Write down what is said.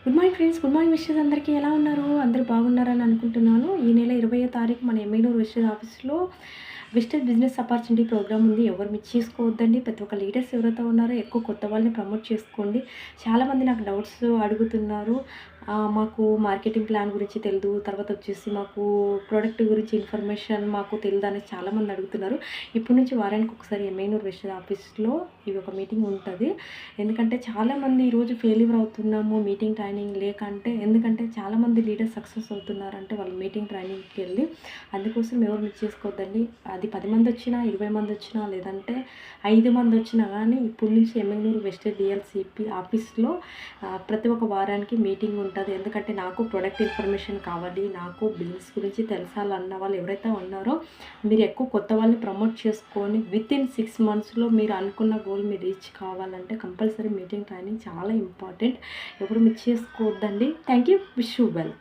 Good morning friends. Good morning wishes అందరికీ. ఎలా ఉన్నారు? అందరూ బాగున్నారని అనుకుంటున్నాను. ఈ నెల 20వ తారీఖు మన ఎమ్మెగనూరు విషెస్ ఆఫీస్‌లో విజిటర్ బిజినెస్ ఆపర్చునిటీ ప్రోగ్రామ్ ఉంది. ఎవరు మిస్ చేసుకోవద్దండి. ప్రతి ఒక్క లీడర్స్ ఎవరైతే ఉన్నారో ఎక్కువ కొత్త వాళ్ళని ప్రమోట్ చేసుకోండి. చాలామంది నాకు డౌట్స్ అడుగుతున్నారు. మాకు మార్కెటింగ్ ప్లాన్ గురించి తెలీదు. తర్వాత వచ్చేసి మాకు ప్రొడక్ట్ గురించి ఇన్ఫర్మేషన్ మాకు తెలీదని చాలామంది అడుగుతున్నారు. ఇప్పటి నుంచి వారానికి ఒకసారి ఎమ్మెగనూరు విషెస్ ఆఫీస్‌లో ఇవి ఒక మీటింగ్ ఉంటది. ఎందుకంటే చాలామంది ఈరోజు ఫెయిల్యూర్ అవుతున్నాము మీటింగ్ ట్రైనింగ్ లేక అంటే, ఎందుకంటే చాలామంది లీడర్స్ సక్సెస్ అవుతున్నారంటే వాళ్ళు మీటింగ్ ట్రైనింగ్‌కి వెళ్ళి. అందుకోసం ఎవరు మిస్ చేసుకోవద్దండి. అది 10 మంది వచ్చినా, 20 మంది వచ్చినా, లేదంటే 5 మంది వచ్చినా కానీ ఇప్పటి నుంచి ఎమ్మెగనూరు వెస్టేజ్ డిఎల్సిపి ఆఫీస్‌లో ప్రతి ఒక్క వారానికి మీటింగ్ ఉంటది. ఎందుకంటే నాకు ప్రొడక్ట్ ఇన్ఫర్మేషన్ కావాలి, నాకు బిజినెస్ గురించి తెలుసాలన్న వాళ్ళు ఎవరైతే ఉన్నారో మీరు ఎక్కువ కొత్త వాళ్ళని ప్రమోట్ చేసుకొని వితిన్ 6 మంత్స్‌లో మీరు అనుకున్న గోల్ మీరు రీచ్ కావాలంటే కంపల్సరీ మీటింగ్ ట్రైనింగ్ చాలా ఇంపార్టెంట్. ఎవరు మిస్ చేసుకోవద్దండి. Thank you. Wish you well.